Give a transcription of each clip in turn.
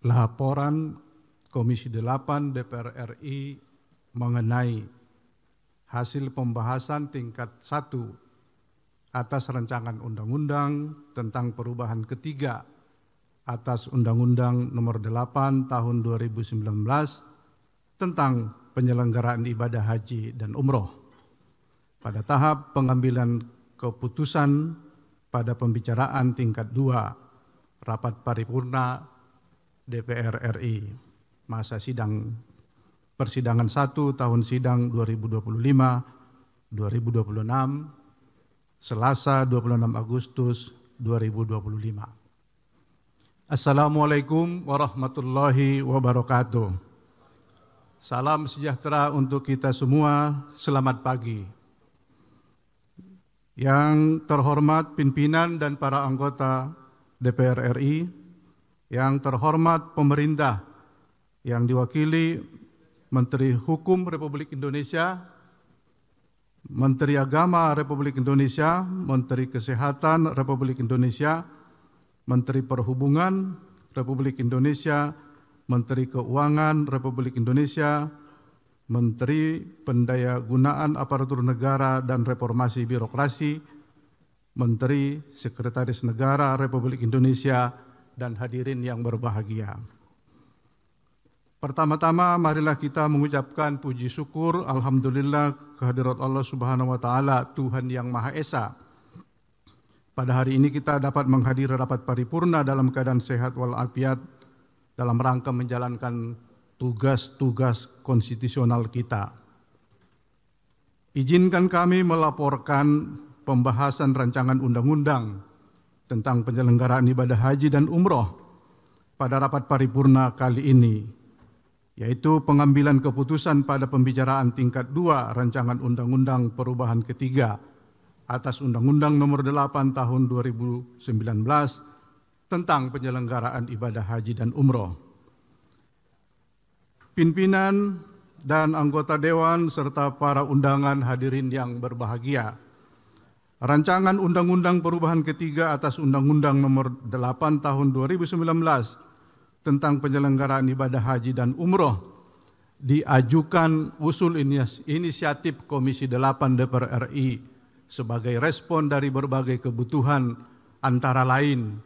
Laporan Komisi 8 DPR RI mengenai hasil pembahasan tingkat 1 atas rancangan undang-undang tentang perubahan ketiga atas Undang-Undang Nomor 8 Tahun 2019 tentang penyelenggaraan ibadah haji dan umroh pada tahap pengambilan keputusan pada pembicaraan tingkat 2 rapat paripurna DPR RI masa persidangan 1 tahun sidang 2025-2026 Selasa 26 Agustus 2025. Assalamualaikum warahmatullahi wabarakatuh. Salam sejahtera untuk kita semua, selamat pagi. Yang terhormat pimpinan dan para anggota DPR RI, yang terhormat pemerintah yang diwakili Menteri Hukum Republik Indonesia, Menteri Agama Republik Indonesia, Menteri Kesehatan Republik Indonesia, Menteri Perhubungan Republik Indonesia, Menteri Keuangan Republik Indonesia, Menteri Pendayagunaan Aparatur Negara dan Reformasi Birokrasi, Menteri Sekretaris Negara Republik Indonesia, dan hadirin yang berbahagia. Pertama-tama marilah kita mengucapkan puji syukur alhamdulillah kehadirat Allah Subhanahu wa taala, Tuhan yang Maha Esa. Pada hari ini kita dapat menghadiri rapat paripurna dalam keadaan sehat walafiat dalam rangka menjalankan tugas-tugas konstitusional kita. Izinkan kami melaporkan pembahasan rancangan undang-undang tentang penyelenggaraan ibadah haji dan umroh pada rapat paripurna kali ini, yaitu pengambilan keputusan pada pembicaraan tingkat 2 rancangan undang-undang perubahan ketiga atas Undang-Undang Nomor 8 Tahun 2019 tentang penyelenggaraan ibadah haji dan umroh. Pimpinan dan anggota Dewan serta para undangan hadirin yang berbahagia, Rancangan Undang-Undang Perubahan Ketiga atas Undang-Undang Nomor 8 Tahun 2019 tentang penyelenggaraan ibadah haji dan umroh diajukan usul inisiatif Komisi 8 DPR RI sebagai respon dari berbagai kebutuhan antara lain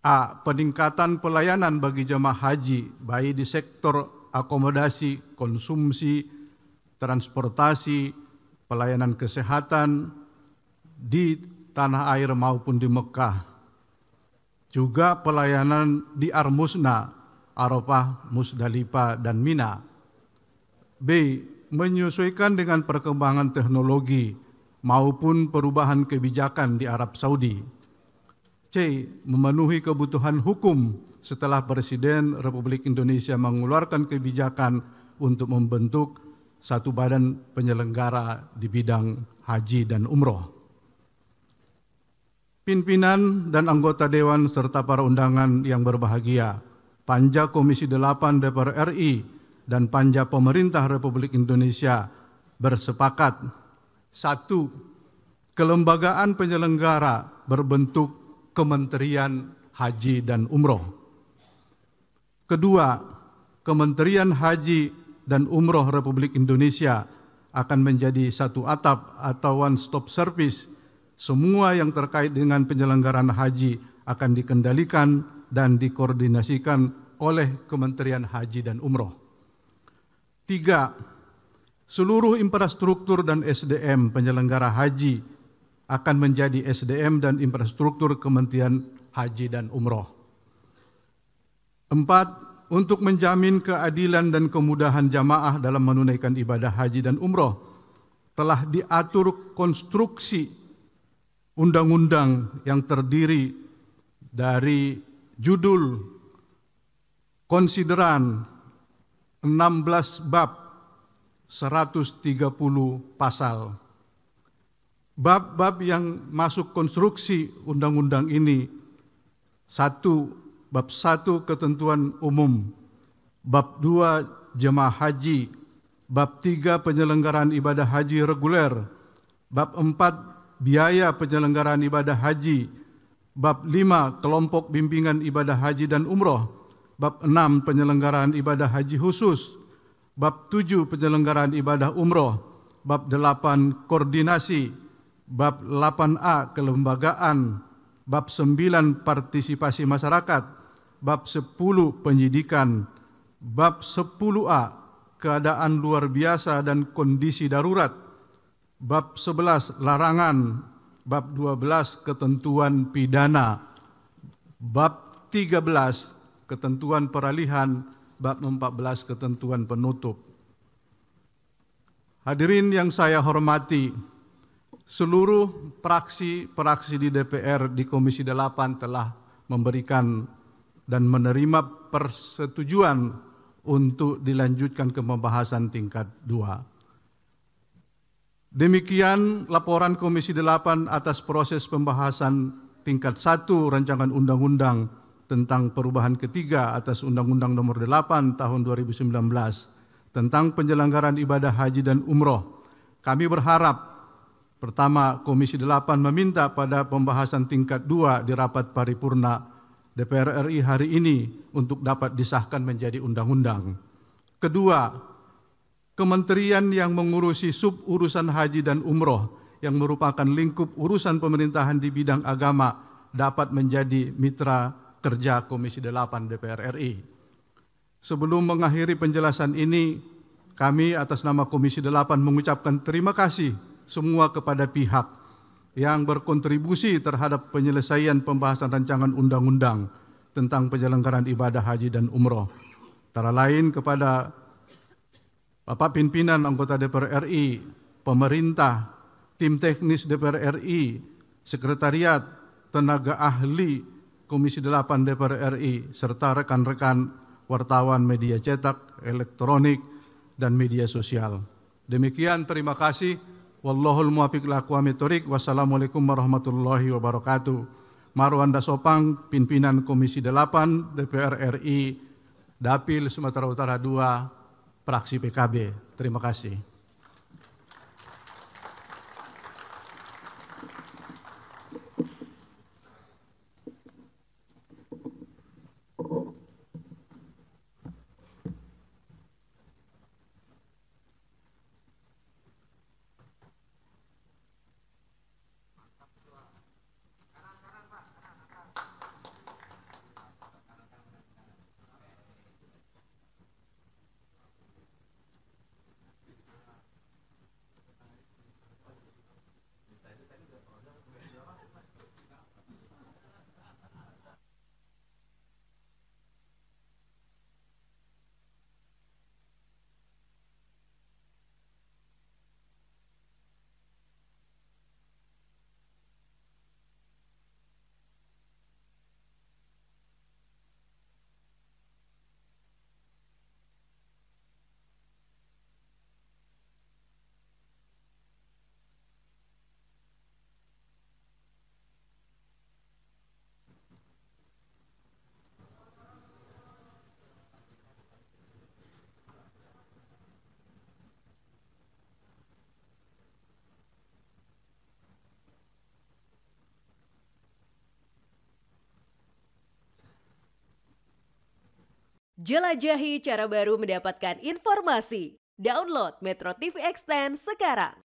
A. Peningkatan pelayanan bagi jemaah haji baik di sektor akomodasi, konsumsi, transportasi, pelayanan kesehatan di tanah air maupun di Mekah, juga pelayanan di Armusna, Arafah, Musdalifah, dan Mina. B. Menyesuaikan dengan perkembangan teknologi maupun perubahan kebijakan di Arab Saudi. C. Memenuhi kebutuhan hukum setelah Presiden Republik Indonesia mengeluarkan kebijakan untuk membentuk satu badan penyelenggara di bidang haji dan umroh. Pimpinan dan anggota Dewan serta para undangan yang berbahagia, Panja Komisi 8 DPR RI dan Panja Pemerintah Republik Indonesia bersepakat 1. Kelembagaan penyelenggara berbentuk Kementerian Haji dan Umroh. Kedua, Kementerian Haji dan Umroh Republik Indonesia akan menjadi satu atap atau one-stop service. Semua yang terkait dengan penyelenggaraan haji akan dikendalikan dan dikoordinasikan oleh Kementerian Haji dan Umroh. 3. Seluruh infrastruktur dan SDM penyelenggara haji akan menjadi SDM dan infrastruktur Kementerian Haji dan Umroh. 4. Untuk menjamin keadilan dan kemudahan jamaah dalam menunaikan ibadah haji dan umroh, telah diatur konstruksi undang-undang yang terdiri dari judul, konsideran, 16 bab, 130 pasal. Bab-bab yang masuk konstruksi undang-undang ini: 1. Bab 1 ketentuan umum, bab 2 jemaah haji, bab 3 penyelenggaraan ibadah haji reguler, bab 4 biaya penyelenggaraan ibadah haji, bab 5 kelompok bimbingan ibadah haji dan umroh, Bab 6 penyelenggaraan ibadah haji khusus, Bab 7 penyelenggaraan ibadah umroh, Bab 8 koordinasi, Bab 8A kelembagaan, Bab 9 partisipasi masyarakat, Bab 10 penyidikan, Bab 10A keadaan luar biasa dan kondisi darurat, Bab 11 larangan, Bab 12 ketentuan pidana, Bab 13 ketentuan peralihan, Bab 14 ketentuan penutup. Hadirin yang saya hormati, seluruh praksi di DPR di Komisi 8 telah memberikan dan menerima persetujuan untuk dilanjutkan ke pembahasan tingkat 2. Demikian laporan Komisi 8 atas proses pembahasan tingkat 1 rancangan undang-undang tentang perubahan ketiga atas Undang-Undang Nomor 8 Tahun 2019 tentang penyelenggaraan ibadah haji dan umroh. Kami berharap, pertama, Komisi 8 meminta pada pembahasan tingkat 2 di rapat paripurna DPR RI hari ini untuk dapat disahkan menjadi undang-undang. Kedua, kementerian yang mengurusi sub-urusan haji dan umroh yang merupakan lingkup urusan pemerintahan di bidang agama dapat menjadi mitra kerja Komisi 8 DPR RI. Sebelum mengakhiri penjelasan ini, kami atas nama Komisi 8 mengucapkan terima kasih semua kepada pihak yang berkontribusi terhadap penyelesaian pembahasan rancangan undang-undang tentang penyelenggaraan ibadah haji dan umroh. Antara lain kepada Bapak Pimpinan anggota DPR RI, pemerintah, tim teknis DPR RI, sekretariat, tenaga ahli Komisi 8 DPR RI, serta rekan-rekan wartawan media cetak, elektronik, dan media sosial. Demikian, terima kasih. Wallahul muwaffiq ila aqwamit thoriq. Wassalamualaikum warahmatullahi wabarakatuh. Marwanda Sopang, Pimpinan Komisi 8 DPR RI, Dapil Sumatera Utara II, Fraksi PKB. Terima kasih. Jelajahi cara baru mendapatkan informasi. Download Metro TV Extend sekarang.